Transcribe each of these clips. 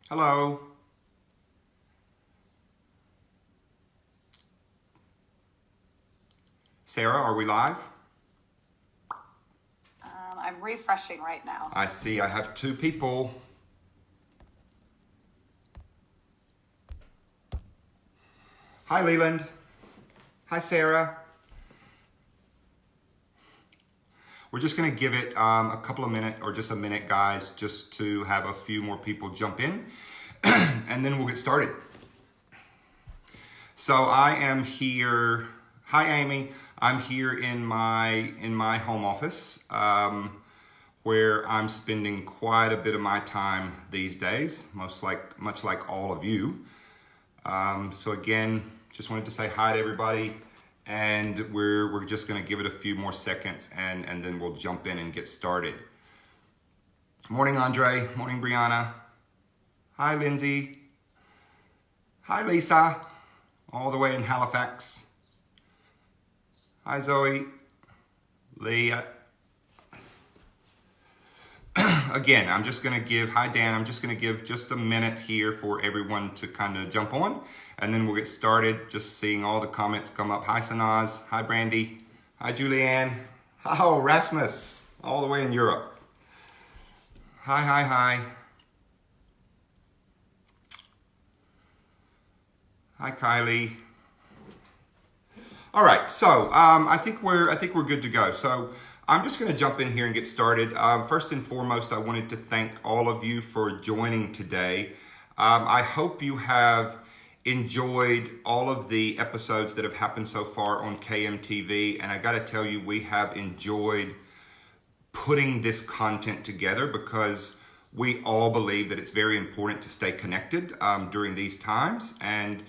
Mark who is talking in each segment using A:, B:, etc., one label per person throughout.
A: Hello. Sarah, are we live?
B: I'm refreshing right now.
A: I see I have two people. Hi, Leland. Hi, Sarah. We're just going to give it a couple of minutes or just a minute, guys, just to have a few more people jump in, and then we'll get started. So I am here. Hi, Amy. I'm here in my home office, where I'm spending quite a bit of my time these days, much like all of you. So again, just wanted to say hi to everybody, and we're just going to give it a few more seconds, and then we'll jump in and get started. Morning, Andre. Morning, Brianna. Hi, Lindsay. Hi, Lisa, all the way in Halifax. Hi, Zoe. Leah. Again, I'm just going to give, hi Dan, I'm just going to give just a minute here for everyone to kind of jump on, and then we'll get started. Just seeing all the comments come up. Hi, Sanaz. Hi, Brandy. Hi, Julianne. Oh, Rasmus, all the way in Europe. Hi, hi, hi. Hi, Kylie. All right, so I think we're good to go. So I'm just going to jump in here and get started. First and foremost, I wanted to thank all of you for joining today. I hope you have enjoyed all of the episodes that have happened so far on KMTV, and I got to tell you, we have enjoyed putting this content together because we all believe that it's very important to stay connected during these times, and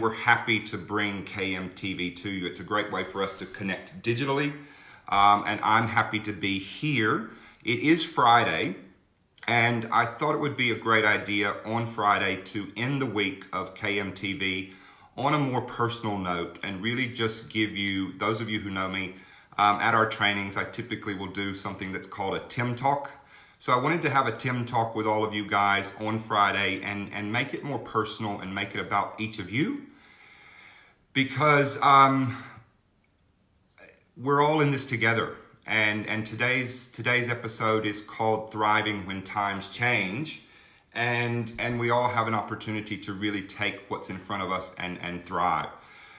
A: we're happy to bring KMTV to you. It's a great way for us to connect digitally, and I'm happy to be here. It is Friday, and I thought it would be a great idea on Friday to end the week of KMTV on a more personal note and really just give you, those of you who know me, at our trainings, I typically will do something that's called a Tim Talk. So I wanted to have a Tim Talk with all of you guys on Friday and make it more personal and make it about each of you, because we're all in this together. And today's episode is called Thriving When Times Change. And we all have an opportunity to really take what's in front of us and thrive.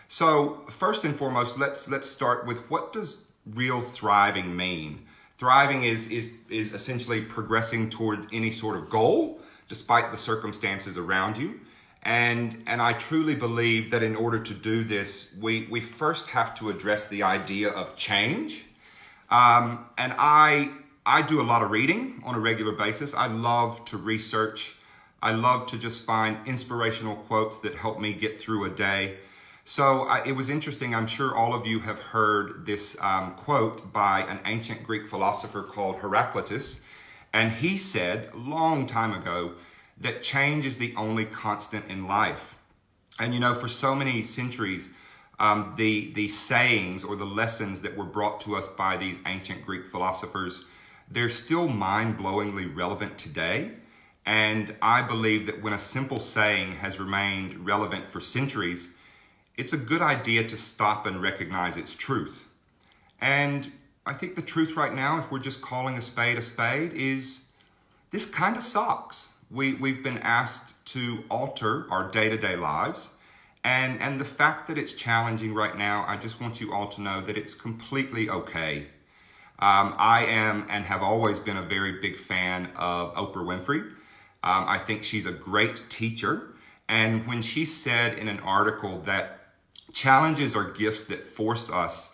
A: So first and foremost, let's start with, what does real thriving mean? Thriving is essentially progressing toward any sort of goal, despite the circumstances around you. And I truly believe that in order to do this, we first have to address the idea of change. And I do a lot of reading on a regular basis. I love to research. I love to just find inspirational quotes that help me get through a day. So it was interesting. I'm sure all of you have heard this quote by an ancient Greek philosopher called Heraclitus. And he said a long time ago that change is the only constant in life. And you know, for so many centuries, the sayings or the lessons that were brought to us by these ancient Greek philosophers, they're still mind-blowingly relevant today. And I believe that when a simple saying has remained relevant for centuries, it's a good idea to stop and recognize its truth. And I think the truth right now, if we're just calling a spade, is this kind of sucks. We've been asked to alter our day-to-day lives. And the fact that it's challenging right now, I just want you all to know that it's completely okay. I am and have always been a very big fan of Oprah Winfrey. I think she's a great teacher. And when she said in an article that challenges are gifts that force us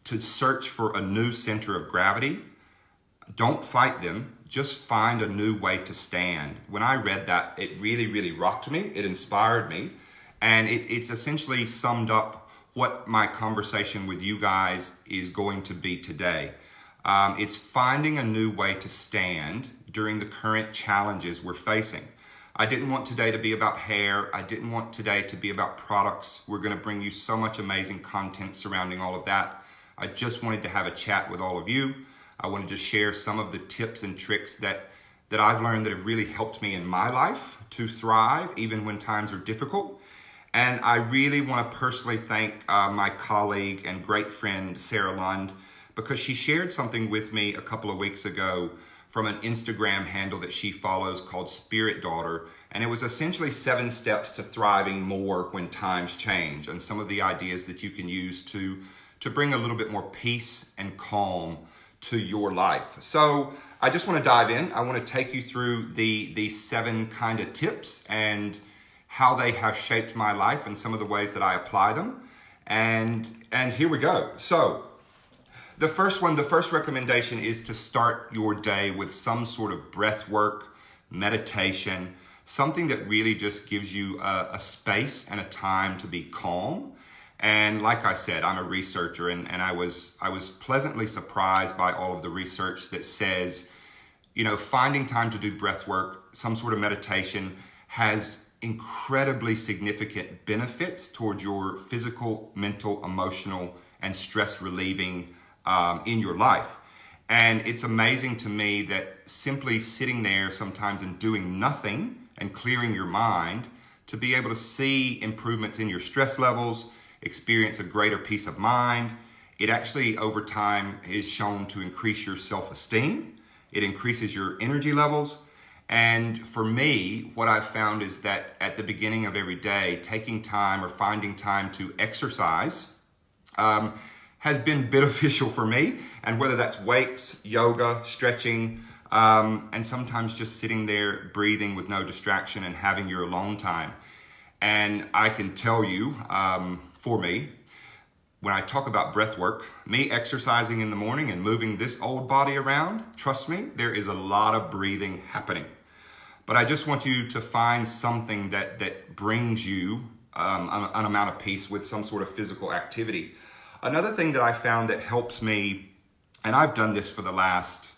A: to search for a new center of gravity, don't fight them, just find a new way to stand. When I read that, it really, really rocked me. It inspired me. And it's essentially summed up what my conversation with you guys is going to be today. It's finding a new way to stand during the current challenges we're facing. I didn't want today to be about hair. I didn't want today to be about products. We're going to bring you so much amazing content surrounding all of that. I just wanted to have a chat with all of you. I wanted to share some of the tips and tricks that that I've learned that have really helped me in my life to thrive even when times are difficult. And I really want to personally thank my colleague and great friend, Sarah Lund, because she shared something with me a couple of weeks ago from an Instagram handle that she follows called Spirit Daughter. And it was essentially 7 steps to thriving more when times change, and some of the ideas that you can use to bring a little bit more peace and calm to your life. So I just want to dive in. I want to take you through the 7 kind of tips and how they have shaped my life and some of the ways that I apply them. And here we go. So the first recommendation is to start your day with some sort of breath work, meditation, something that really just gives you a space and a time to be calm. And like I said, I'm a researcher, and I was pleasantly surprised by all of the research that says, finding time to do breath work, some sort of meditation, has incredibly significant benefits towards your physical, mental, emotional, and stress relieving in your life. And it's amazing to me that simply sitting there sometimes and doing nothing and clearing your mind, to be able to see improvements in your stress levels, experience a greater peace of mind. It actually over time is shown to increase your self-esteem. It increases your energy levels. And for me, what I've found is that at the beginning of every day, taking time or finding time to exercise has been beneficial for me. And whether that's weights, yoga, stretching, and sometimes just sitting there breathing with no distraction and having your alone time. And I can tell you, for me, when I talk about breath work, me exercising in the morning and moving this old body around, trust me, there is a lot of breathing happening. But I just want you to find something that brings you an amount of peace with some sort of physical activity. Another thing that I found that helps me, and I've done this for the last,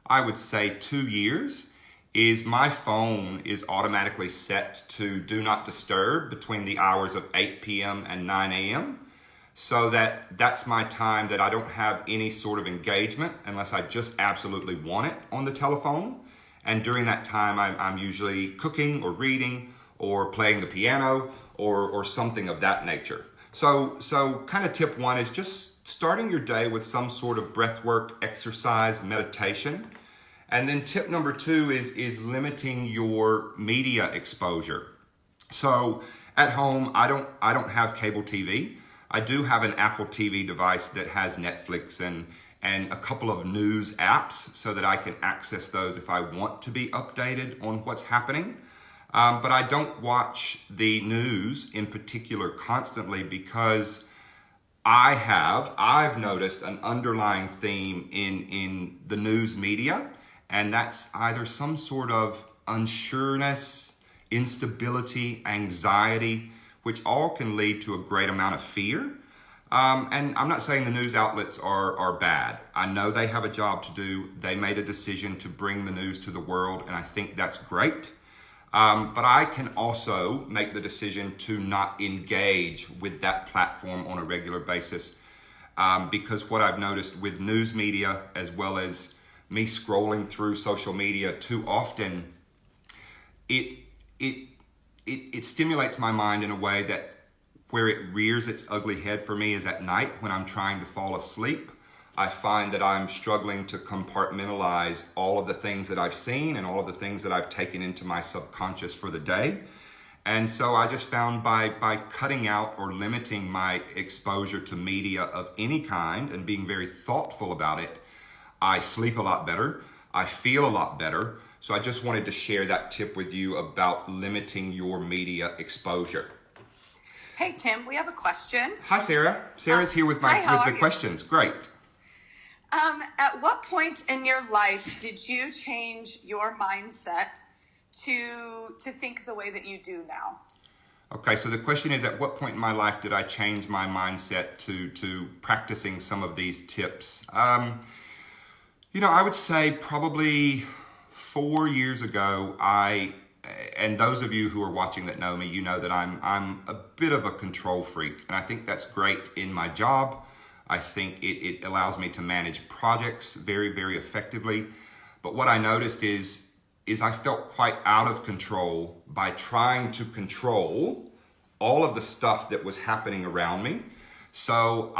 A: I would say 2 years, is my phone is automatically set to do not disturb between the hours of 8 p.m. and 9 a.m. So that's my time that I don't have any sort of engagement unless I just absolutely want it on the telephone. And during that time, I'm usually cooking or reading or playing the piano or something of that nature. So kind of tip 1 is just starting your day with some sort of breath work, exercise, meditation. And then tip number 2 is limiting your media exposure. So at home, I don't have cable TV. I do have an Apple TV device that has Netflix and a couple of news apps so that I can access those if I want to be updated on what's happening. But I don't watch the news in particular constantly because I've noticed an underlying theme in the news media, and that's either some sort of unsureness, instability, anxiety, which all can lead to a great amount of fear. And I'm not saying the news outlets are bad. I know they have a job to do. They made a decision to bring the news to the world, and I think that's great. But I can also make the decision to not engage with that platform on a regular basis because what I've noticed with news media, as well as me scrolling through social media too often, it stimulates my mind in a way that where it rears its ugly head for me is at night when I'm trying to fall asleep. I find that I'm struggling to compartmentalize all of the things that I've seen and all of the things that I've taken into my subconscious for the day. And so I just found by cutting out or limiting my exposure to media of any kind and being very thoughtful about it, I sleep a lot better. I feel a lot better. So I just wanted to share that tip with you about limiting your media exposure.
B: Hey, Tim, we have a question.
A: Hi, Sarah. Sarah's here with the questions. Great.
B: At what point in your life did you change your mindset to think the way that you do now?
A: Okay, so the question is, at what point in my life did I change my mindset to practicing some of these tips? I would say probably 4 years ago, and those of you who are watching that know me, you know that I'm a bit of a control freak, and I think that's great in my job. I think it allows me to manage projects very, very effectively. But what I noticed is is I felt quite out of control by trying to control all of the stuff that was happening around me. So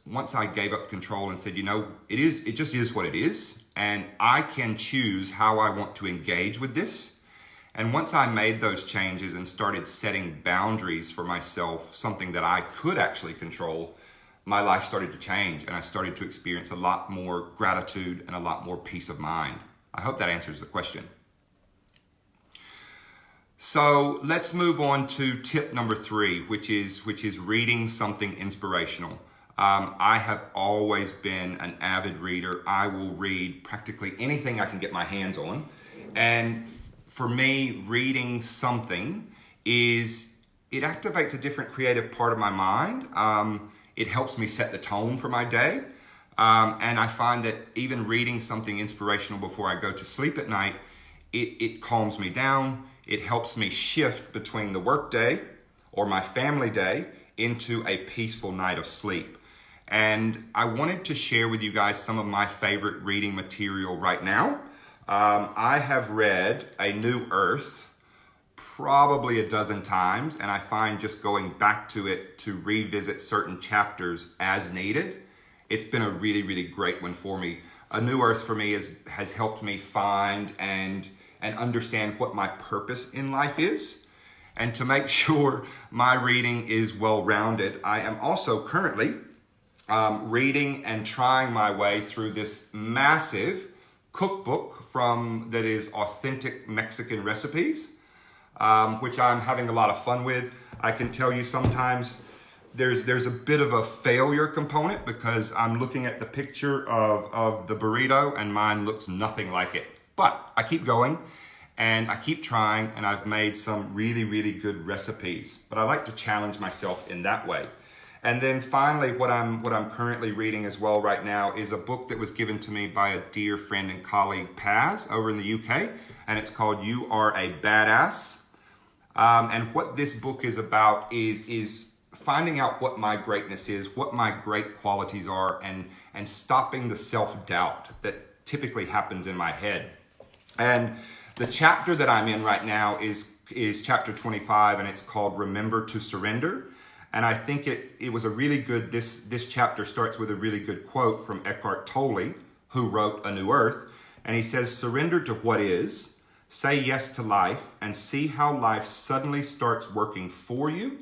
A: once I gave up control and said, it just is what it is, and I can choose how I want to engage with this. And once I made those changes and started setting boundaries for myself, something that I could actually control, my life started to change, and I started to experience a lot more gratitude and a lot more peace of mind. I hope that answers the question. So let's move on to tip number 3, which is reading something inspirational. I have always been an avid reader. I will read practically anything I can get my hands on. And for me, reading something it activates a different creative part of my mind. It helps me set the tone for my day. And I find that even reading something inspirational before I go to sleep at night, it calms me down. It helps me shift between the work day or my family day into a peaceful night of sleep. And I wanted to share with you guys some of my favorite reading material right now. I have read A New Earth probably a dozen times, and I find just going back to it to revisit certain chapters as needed. It's been a really, really great one for me. A New Earth for me has helped me find and understand what my purpose in life is. And to make sure my reading is well-rounded, I am also currently reading and trying my way through this massive cookbook that is authentic Mexican recipes, which I'm having a lot of fun with. I can tell you sometimes there's a bit of a failure component because I'm looking at the picture of the burrito and mine looks nothing like it. But I keep going and I keep trying, and I've made some really, really good recipes. But I like to challenge myself in that way. And then finally, what I'm currently reading as well right now is a book that was given to me by a dear friend and colleague, Paz, over in the UK, and it's called You Are a Badass. And what this book is about is finding out what my greatness is, what my great qualities are, and stopping the self-doubt that typically happens in my head. And the chapter that I'm in right now is chapter 25, and it's called Remember to Surrender. And I think it was a really good, this chapter starts with a really good quote from Eckhart Tolle, who wrote A New Earth. And he says, surrender to what is, say yes to life, and see how life suddenly starts working for you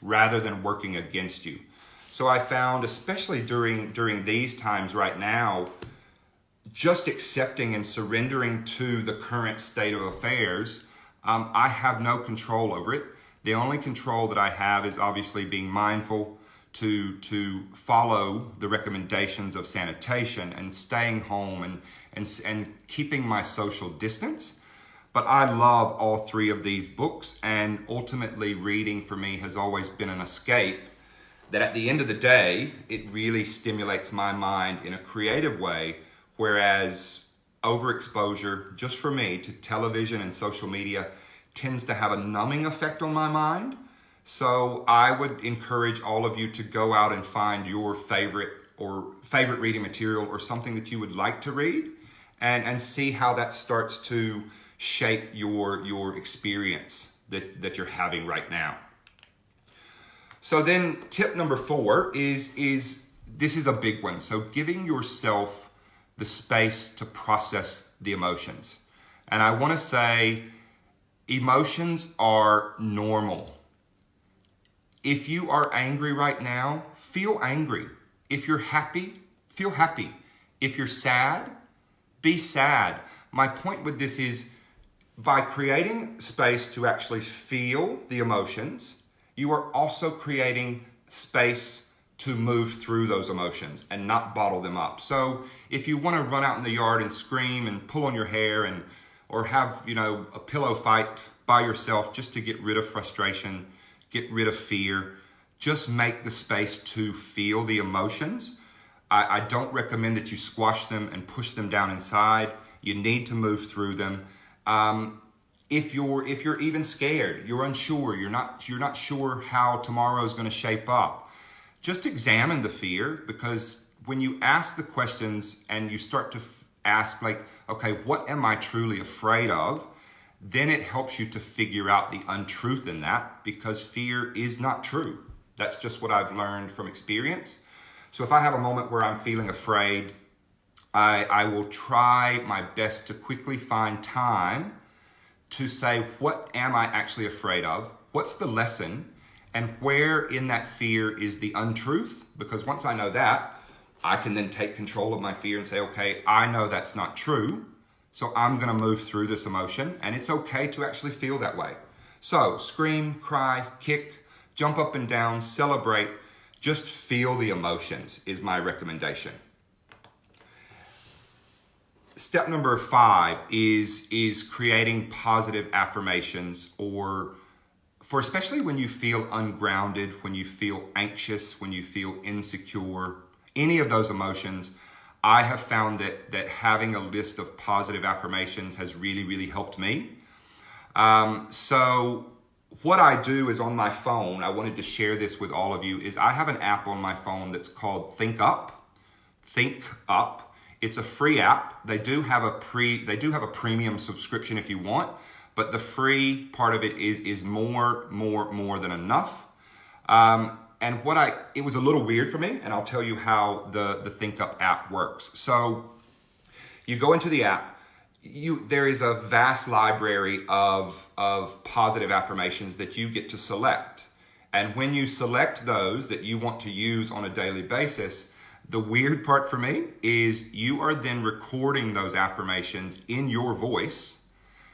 A: rather than working against you. So I found, especially during these times right now, just accepting and surrendering to the current state of affairs, I have no control over it. The only control that I have is obviously being mindful to follow the recommendations of sanitation and staying home and keeping my social distance. But I love all 3 of these books, and ultimately reading for me has always been an escape that at the end of the day, it really stimulates my mind in a creative way, whereas overexposure, just for me, to television and social media tends to have a numbing effect on my mind. So I would encourage all of you to go out and find your favorite reading material or something that you would like to read and see how that starts to shape your experience that you're having right now. So then tip number 4 is this is a big one. So giving yourself the space to process the emotions. And I want to say emotions are normal. If you are angry right now, feel angry. If you're happy, feel happy. If you're sad, be sad. My point with this is by creating space to actually feel the emotions, you are also creating space to move through those emotions and not bottle them up. So if you want to run out in the yard and scream and pull on your hair or have, a pillow fight by yourself just to get rid of frustration, get rid of fear, just make the space to feel the emotions. I don't recommend that you squash them and push them down inside. You need to move through them. If you're even scared, you're unsure, you're not sure how tomorrow is going to shape up, just examine the fear, because when you ask the questions and you start to ask like, okay, what am I truly afraid of? Then it helps you to figure out the untruth in that, because fear is not true. That's just what I've learned from experience. So if I have a moment where I'm feeling afraid, I will try my best to quickly find time to say, what am I actually afraid of? What's the lesson? And where in that fear is the untruth? Because once I know that, I can then take control of my fear and say, okay, I know that's not true, so I'm gonna move through this emotion, and it's okay to actually feel that way. So scream, cry, kick, jump up and down, celebrate, just feel the emotions is my recommendation. Step number 5 is creating positive affirmations, or for especially when you feel ungrounded, when you feel anxious, when you feel insecure, any of those emotions. I have found that having a list of positive affirmations has really, really helped me. So what I do is on my phone, I wanted to share this with all of you, is I have an app on my phone that's called Think Up. Think Up. It's a free app. They do have a premium subscription if you want, but the free part of it is more than enough. And it was a little weird for me, and I'll tell you how the Think Up app works. So you go into the app, there is a vast library of positive affirmations that you get to select. And when you select those that you want to use on a daily basis, the weird part for me is you are then recording those affirmations in your voice,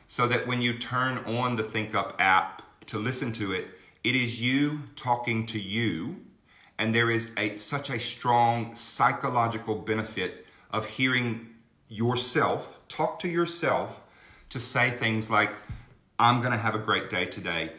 A: so that when you turn on the Think Up app to listen to it, it is you talking to you, and there is such a strong psychological benefit of hearing yourself talk to yourself, to say things like, I'm gonna have a great day today.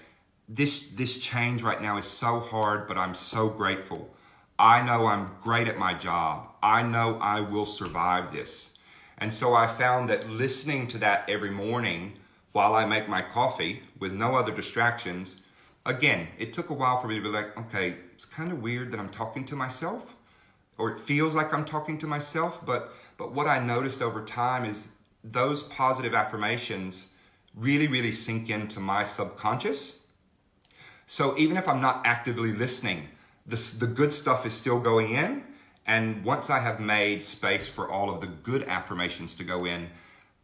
A: This change right now is so hard, but I'm so grateful. I know I'm great at my job. I know I will survive this. And so I found that listening to that every morning while I make my coffee with no other distractions, again, it took a while for me to be like, okay, it's kind of weird that I'm talking to myself, or it feels like I'm talking to myself, but what I noticed over time is those positive affirmations really, really sink into my subconscious. So even if I'm not actively listening, the good stuff is still going in. And once I have made space for all of the good affirmations to go in,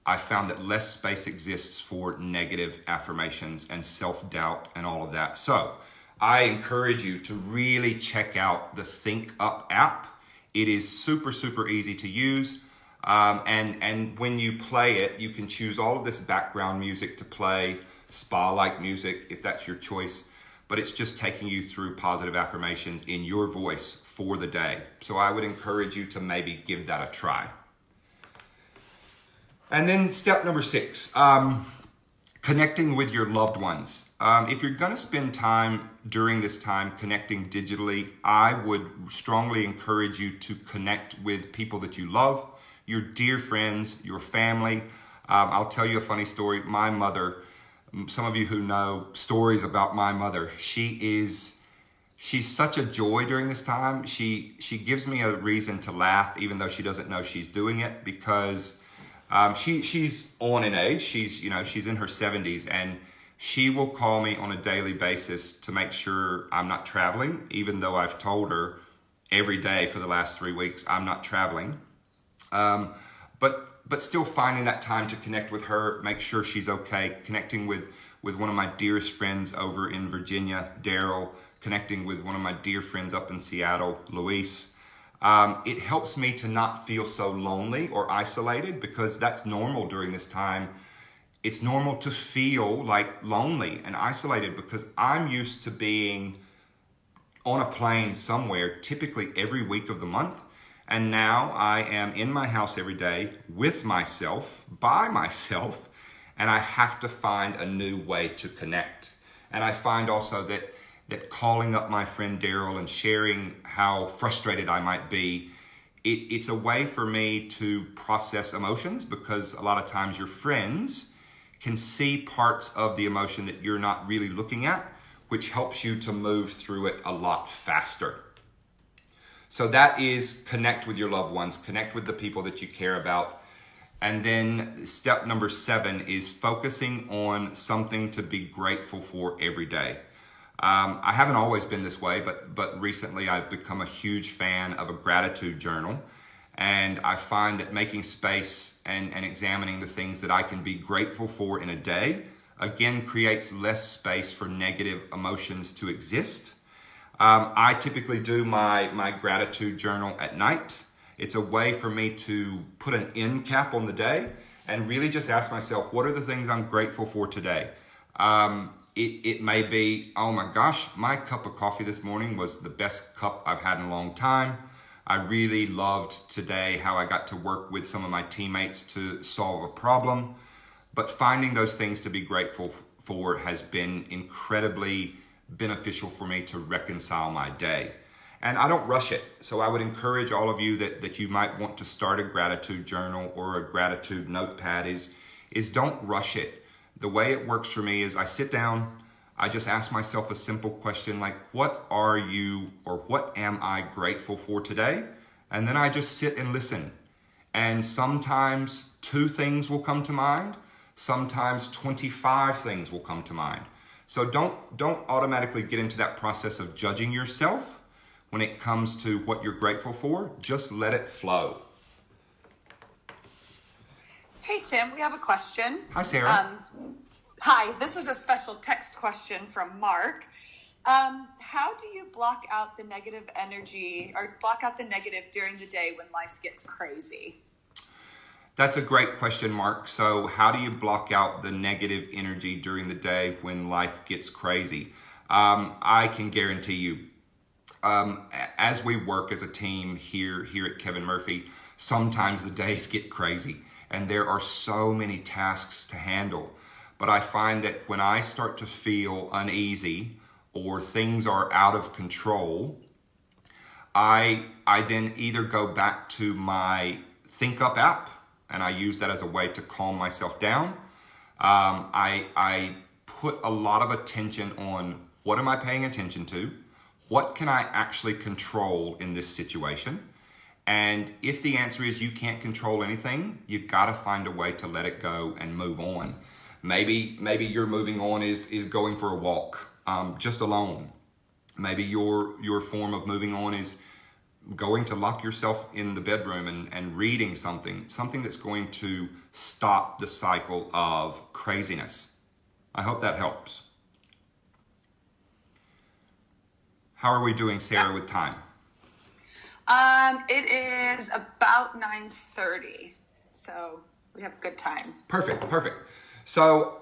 A: I found that less space exists for negative affirmations and self-doubt and all of that. So I encourage you to really check out the Think Up app. It is super, super easy to use. And when you play it, you can choose all of this background music to play, spa-like music, if that's your choice. But it's just taking you through positive affirmations in your voice for the day. So I would encourage you to maybe give that a try. And then step number 6, connecting with your loved ones. If you're gonna spend time during this time connecting digitally, I would strongly encourage you to connect with people that you love, your dear friends, your family. I'll tell you a funny story. My mother, some of you who know stories about my mother, she's such a joy during this time. She gives me a reason to laugh, even though she doesn't know she's doing it, because she's on in age. She's in her 70s, and she will call me on a daily basis to make sure I'm not traveling, even though I've told her every day for the last 3 weeks I'm not traveling. But still finding that time to connect with her, make sure she's okay, connecting with one of my dearest friends over in Virginia, Daryl, connecting with one of my dear friends up in Seattle, Luis. It helps me to not feel so lonely or isolated, because that's normal during this time. It's normal to feel like lonely and isolated, because I'm used to being on a plane somewhere, typically every week of the month. And now I am in my house every day with myself, by myself, and I have to find a new way to connect. And I find also that calling up my friend Daryl and sharing how frustrated I might be, it's a way for me to process emotions, because a lot of times your friends can see parts of the emotion that you're not really looking at, which helps you to move through it a lot faster. So that is connect with your loved ones, connect with the people that you care about. And then step number 7 is focusing on something to be grateful for every day. I haven't always been this way, but recently I've become a huge fan of a gratitude journal. And I find that making space and examining the things that I can be grateful for in a day, again, creates less space for negative emotions to exist. I typically do my gratitude journal at night. It's a way for me to put an end cap on the day and really just ask myself, what are the things I'm grateful for today? It may be, oh my gosh, my cup of coffee this morning was the best cup I've had in a long time. I really loved today how I got to work with some of my teammates to solve a problem. But finding those things to be grateful for has been incredibly beneficial for me to reconcile my day. And I don't rush it. So I would encourage all of you that you might want to start a gratitude journal or a gratitude notepad is don't rush it. The way it works for me is I sit down, I just ask myself a simple question like, what are you or what am I grateful for today? And then I just sit and listen. And sometimes 2 things will come to mind. Sometimes 25 things will come to mind. So don't automatically get into that process of judging yourself when it comes to what you're grateful for. Just let it flow.
B: Hey, Tim, we have a question.
A: Hi, Sarah.
B: Hi, this was a special text question from Mark. How do you block out the negative energy or block out the negative during the day when life gets crazy?
A: That's a great question, Mark. So how do you block out the negative energy during the day when life gets crazy? I can guarantee you, as we work as a team here at Kevin Murphy, sometimes the days get crazy and there are so many tasks to handle. But I find that when I start to feel uneasy or things are out of control, I then either go back to my Think Up app, and I use that as a way to calm myself down. I put a lot of attention on what am I paying attention to? What can I actually control in this situation? And if the answer is you can't control anything, you've got to find a way to let it go and move on. Maybe your moving on is going for a walk, just alone. Maybe your form of moving on is going to lock yourself in the bedroom and reading something that's going to stop the cycle of craziness. I hope that helps. How are we doing, Sarah, with time?
B: It is about 9:30, so we have a good time.
A: Perfect. So,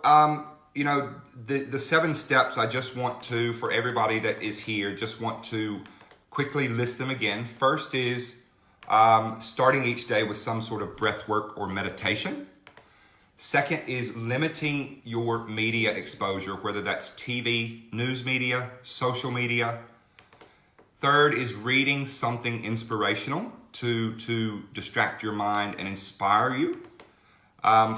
A: the 7 steps, I just want to, for everybody that is here, just want to quickly list them again. First is starting each day with some sort of breath work or meditation. Second is limiting your media exposure, whether that's TV, news media, social media. Third is reading something inspirational to distract your mind and inspire you.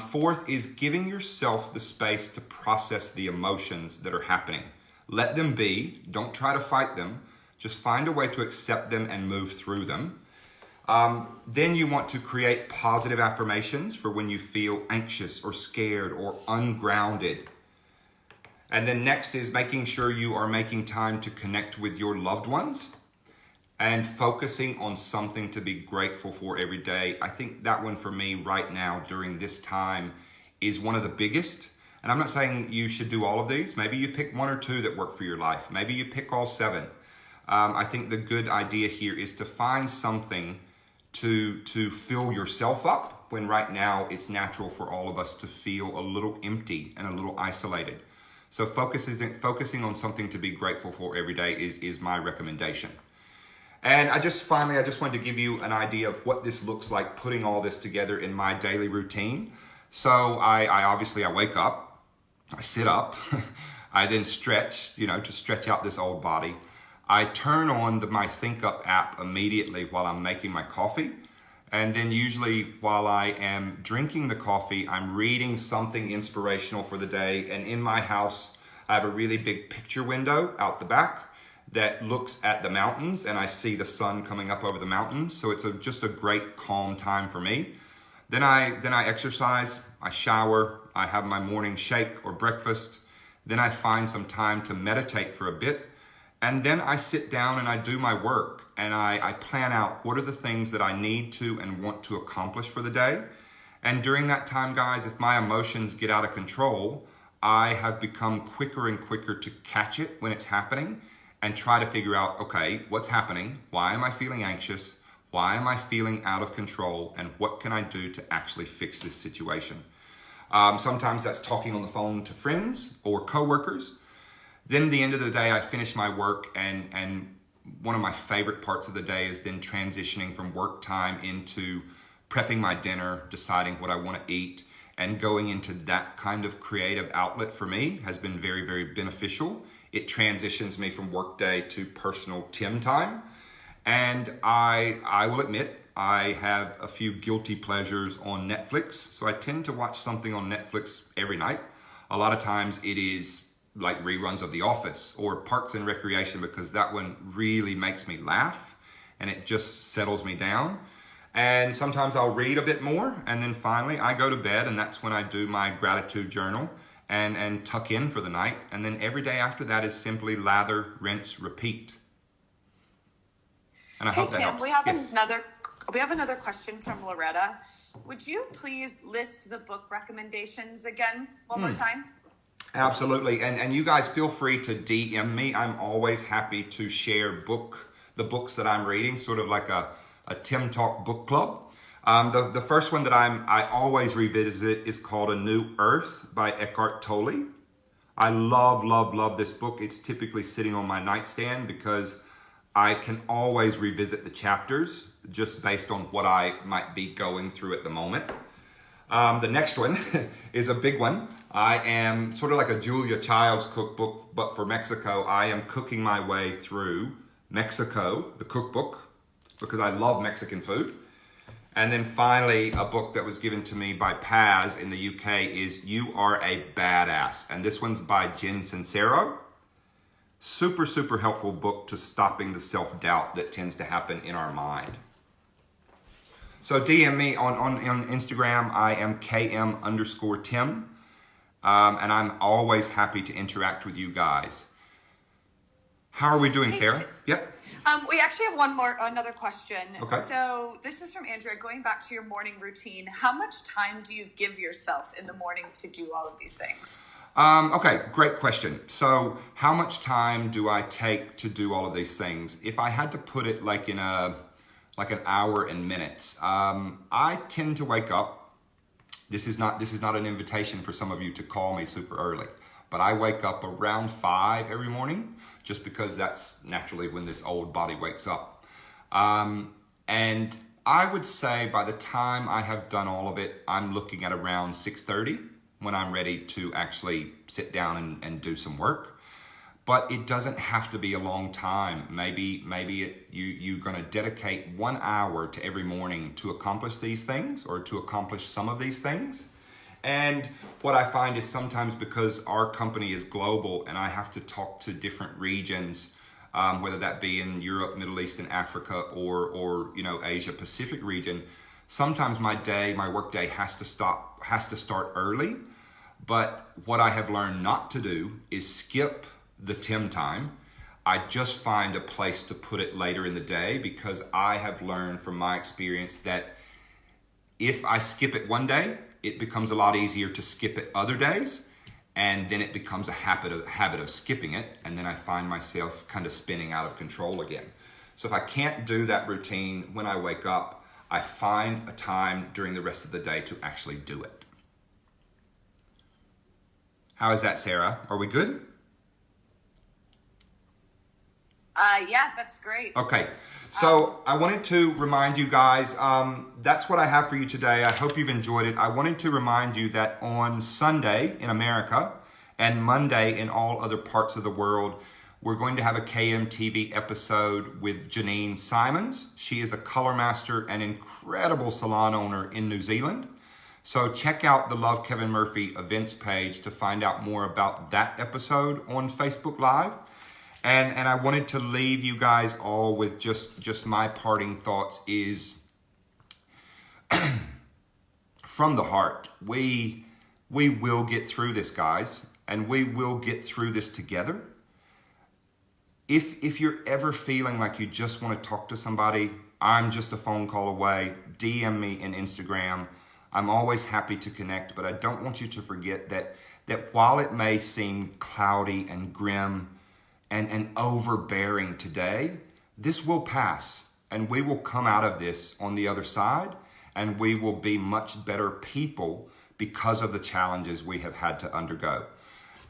A: Fourth is giving yourself the space to process the emotions that are happening. Let them be. Don't try to fight them. Just find a way to accept them and move through them. Then you want to create positive affirmations for when you feel anxious or scared or ungrounded. And then next is making sure you are making time to connect with your loved ones and focusing on something to be grateful for every day. I think that one for me right now during this time is one of the biggest. And I'm not saying you should do all of these. Maybe you pick 1 or 2 that work for your life. Maybe you pick all 7. I think the good idea here is to find something to fill yourself up when right now it's natural for all of us to feel a little empty and a little isolated. So focusing on something to be grateful for every day is my recommendation. And I just wanted to give you an idea of what this looks like, putting all this together in my daily routine. So I wake up, I sit up, I then stretch, to stretch out this old body. I turn on my Think Up app immediately while I'm making my coffee. And then usually while I am drinking the coffee, I'm reading something inspirational for the day. And in my house, I have a really big picture window out the back that looks at the mountains, and I see the sun coming up over the mountains. So it's just a great calm time for me. Then I exercise, I shower, I have my morning shake or breakfast. Then I find some time to meditate for a bit. And then I sit down and I do my work, and I plan out what are the things that I need to and want to accomplish for the day. And during that time, guys, if my emotions get out of control, I have become quicker and quicker to catch it when it's happening and try to figure out, okay, what's happening? Why am I feeling anxious? Why am I feeling out of control? And what can I do to actually fix this situation? Sometimes that's talking on the phone to friends or coworkers. Then at the end of the day, I finish my work, and one of my favorite parts of the day is then transitioning from work time into prepping my dinner, deciding what I want to eat, and going into that kind of creative outlet for me has been very, very beneficial. It transitions me from work day to personal Tim time. And I will admit, I have a few guilty pleasures on Netflix. So I tend to watch something on Netflix every night. A lot of times it is like reruns of The Office or Parks and Recreation, because that one really makes me laugh and it just settles me down. And sometimes I'll read a bit more, and then finally I go to bed, and that's when I do my gratitude journal and tuck in for the night. And then every day after that is simply lather, rinse, repeat. And I hope that
B: Tim,
A: helps.
B: we have
A: Yes.
B: another question from Loretta. Would you please list the book recommendations again one more time?
A: Absolutely. And you guys feel free to DM me. I'm always happy to share the books that I'm reading, sort of like a Tim Talk book club. The first one that I always revisit is called A New Earth by Eckhart Tolle. I love this book. It's typically sitting on my nightstand because I can always revisit the chapters just based on what I might be going through at the moment. The next one is a big one. I am sort of like a Julia Child's cookbook, but for Mexico. I am cooking my way through Mexico, the cookbook, because I love Mexican food. And then finally, a book that was given to me by Paz in the UK is You Are a Badass. And this one's by Jen Sincero. Super helpful book to stopping the self-doubt that tends to happen in our mind. So DM me on Instagram. I am KM_Tim. And I'm always happy to interact with you guys. How are we doing,
B: Hey,
A: Sarah? Yep.
B: We actually have another question.
A: Okay.
B: So this is from Andrea. Going back to your morning routine, how much time do you give yourself in the morning to do all of these things?
A: Okay, great question. So how much time do I take to do all of these things? If I had to put it like in an hour and minutes, I tend to wake up. This is not an invitation for some of you to call me super early, but I wake up around 5 every morning, just because that's naturally when this old body wakes up. And I would say by the time I have done all of it, I'm looking at around 6:30 when I'm ready to actually sit down and do some work. But it doesn't have to be a long time. Maybe you're going to dedicate 1 hour to every morning to accomplish these things, or to accomplish some of these things. And what I find is sometimes, because our company is global and I have to talk to different regions, whether that be in Europe, Middle East, and Africa, or Asia Pacific region, sometimes my work day has to start early. But what I have learned not to do is skip the Tim time. I just find a place to put it later in the day, because I have learned from my experience that if I skip it one day, it becomes a lot easier to skip it other days, and then it becomes a habit of skipping it, and then I find myself kind of spinning out of control again. So if I can't do that routine when I wake up, I find a time during the rest of the day to actually do it. How is that, Sarah? Are we good?
B: Yeah, that's great.
A: Okay, so I wanted to remind you guys, that's what I have for you today. I hope you've enjoyed it. I wanted to remind you that on Sunday in America and Monday in all other parts of the world, we're going to have a KMTV episode with Janine Simons. She is a color master and incredible salon owner in New Zealand. So check out the Love Kevin Murphy events page to find out more about that episode on Facebook Live. And I wanted to leave you guys all with just my parting thoughts is from the heart, we will get through this, guys, and we will get through this together. If you're ever feeling like you just want to talk to somebody, I'm just a phone call away. DM me in Instagram. I'm always happy to connect, but I don't want you to forget that while it may seem cloudy and grim and overbearing today, this will pass, and we will come out of this on the other side, and we will be much better people because of the challenges we have had to undergo.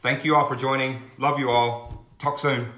A: Thank you all for joining. Love you all. Talk soon.